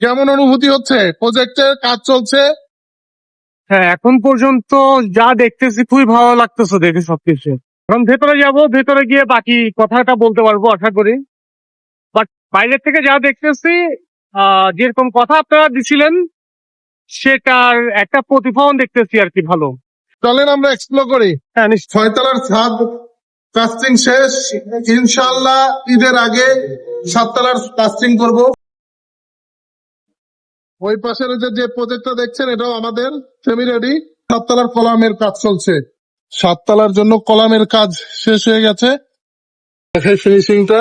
কেমন অনুভূতি হচ্ছে? প্রজেক্টের কাজ চলছে। হ্যাঁ, এখন পর্যন্ত যা দেখতেছি খুবই ভালো লাগতেছে দেখে সবকিছু। এখন ভেতরে যাব, ভেতরে গিয়ে বাকি কথাটা বলতে পারবো আশা করি। বাট বাইরের থেকে যা দেখতেছি, যেরকম কথা আপনারা দিছিলেন সেটার একটা প্রতিফলন দেখতেছি আর কি। ভালো। চলেন আমরা এক্সপ্লোর করি। হ্যাঁ, নিশ্চয়ই। 6 তলার ছাদ কাস্টিং শেষ, ইনশাল্লাহ ঈদের আগে 7 তলার কাস্টিং করব। ওই পাশের যে প্রজেক্টটা দেখছেন এটাও আমাদের সেমি রেডি। 7 তলার কলামের কাজ চলছে। 7 তলার জন্য কলামের কাজ শেষ হয়ে গেছে। ফিনিশিংটা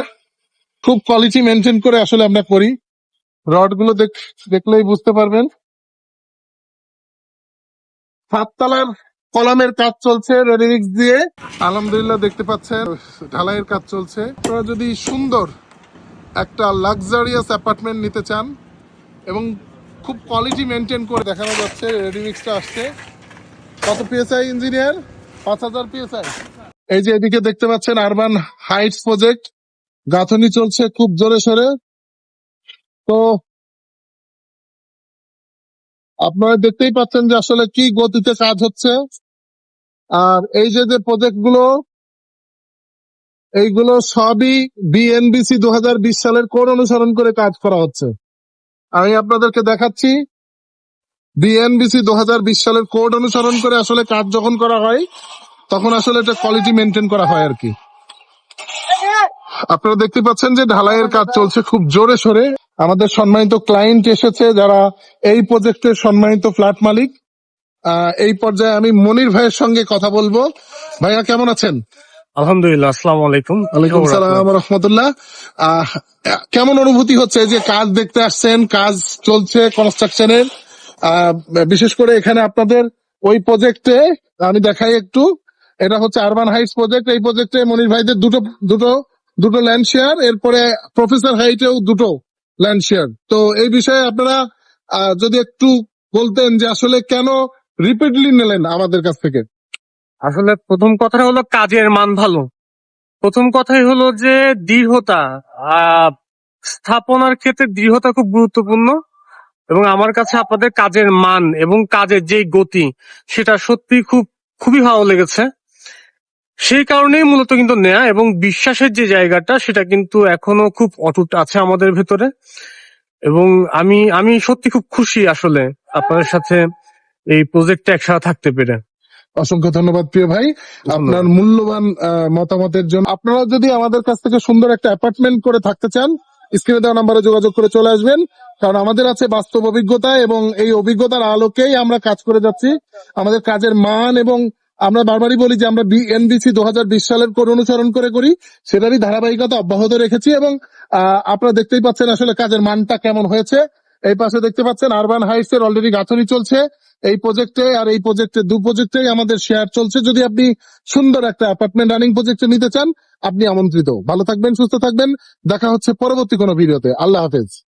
খুব কোয়ালিটি মেনটেন করে আসলে আমরা করি। রড গুলো দেখলেই বুঝতে পারবেন। 7 তলার কলামের কাজ চলছে রেডিমিক্স দিয়ে। আলহামদুলিল্লাহ দেখতে পাচ্ছেন ঢালাইয়ের কাজ চলছে। আপনারা যদি সুন্দর একটা লাক্সারিয়াস অ্যাপার্টমেন্ট নিতে চান এবং খুব কোয়ালিটি মেনটেন করে, দেখানো যাচ্ছে রেডিমিক্সটা আসছে। কত পিএসআই ইঞ্জিনিয়ার? 5000 পিএসআই। এই যে এদিকে দেখতে পাচ্ছেন আরবান হাইটস প্রজেক্ট, গাঁথনি চলছে খুব জোরে সোরে। তো আপনারা দেখতেই পাচ্ছেন যে আসলে কি গতিতে কাজ হচ্ছে। আর এই যে প্রজেক্ট গুলো, এইগুলো সবই বিএনবিসি 2020 সালের কোড অনুসরণ করে কাজ করা হচ্ছে। আমি আপনাদেরকে দেখাচ্ছি, বিএনবিসি 2020 সালের কোড অনুসরণ করে আসলে কাজ যখন করা হয় তখন আসলে এটা কোয়ালিটি মেনটেন করা হয় আর কি। আপনারা দেখতে পাচ্ছেন যে ঢালাইয়ের কাজ চলছে খুব জোরে সোরে। আমাদের সম্মানিত ক্লায়েন্ট এসেছে যারা এই প্রজেক্টের সম্মানিত ফ্ল্যাট মালিক। এই পর্যায়ে আমি মনির ভাইয়ের সঙ্গে কথা বলবো। ভাইয়া কেমন আছেন? আলহামদুলিল্লাহ, আসসালামু আলাইকুম। ওয়ালাইকুম সালাম রহমতুল্লাহ। কেমন অনুভূতি হচ্ছে যে কাজ দেখতে আসছেন, কাজ চলছে কনস্ট্রাকশনের? বিশেষ করে এখানে আপনাদের ওই প্রজেক্টে আমি দেখাই একটু, এটা হচ্ছে আরবান হাইটস প্রজেক্ট। এই প্রজেক্টে মনির ভাইদের দুটো দুটো দুটো ল্যান্ড শেয়ার, এরপরে প্রফেসর হাইটেও দুটো ল্যান্ড শেয়ার। তো এই বিষয়ে আপনারা যদি একটু বলতেন যে আসলে কেন রিপিটলি নিলেন আমাদের কাছ থেকে। আসলে প্রথম কথা হলো কাজের মান ভালো। প্রথম কথাই হলো যে দৃঢ়তা। আহ স্থাপনার ক্ষেত্রে দৃঢ়তা খুব গুরুত্বপূর্ণ, এবং আমার কাছে আপনাদের কাজের মান এবং কাজের যে গতি সেটা সত্যি খুবই ভালো লেগেছে। সেই কারণেই মূলত কিন্তু নেয়া, এবং বিশ্বাসের যে জায়গাটা সেটা কিন্তু এখনো খুব অটুট আছে আমাদের ভেতরে। এবং আমি আমি সত্যি খুব খুশি আসলে আপনাদের সাথে এই প্রজেক্টে একসাথে থাকতে পেরে। অসংখ্য ধন্যবাদ প্রিয় ভাই আপনার মূল্যবান মতামতের জন্য। আপনারা যদি আমাদের কাছ থেকে সুন্দর একটা অ্যাপার্টমেন্ট করে থাকতে চান, স্ক্রিনে দেওয়া নাম্বারে যোগাযোগ করে চলে আসবেন। কারণ আমাদের আছে বাস্তব অভিজ্ঞতা এবং এই অভিজ্ঞতার আলোকেই আমরা কাজ করে যাচ্ছি। আমাদের কাজের মান, এবং আমরা বারবারই বলি যে আমরা বিএনবিসি 2020 সালের কোড অনুসরণ করে করি, সেটারই ধারাবাহিকতা অব্যাহত রেখেছি। এবং আপনারা দেখতেই পাচ্ছেন আসলে কাজের মানটা কেমন হয়েছে। এই পাশে দেখতে পাচ্ছেন আরবান হাইটস এর অলরেডি গাঁথনি চলছে এই প্রজেক্টে, আর এই প্রজেক্টে দু প্রজেক্টেই আমাদের শেয়ার চলছে। যদি আপনি সুন্দর একটা অ্যাপার্টমেন্ট রানিং প্রজেক্টে নিতে চান, আপনি আমন্ত্রিত। ভালো থাকবেন, সুস্থ থাকবেন। দেখা হচ্ছে পরবর্তী কোনো ভিডিওতে। আল্লাহ হাফেজ।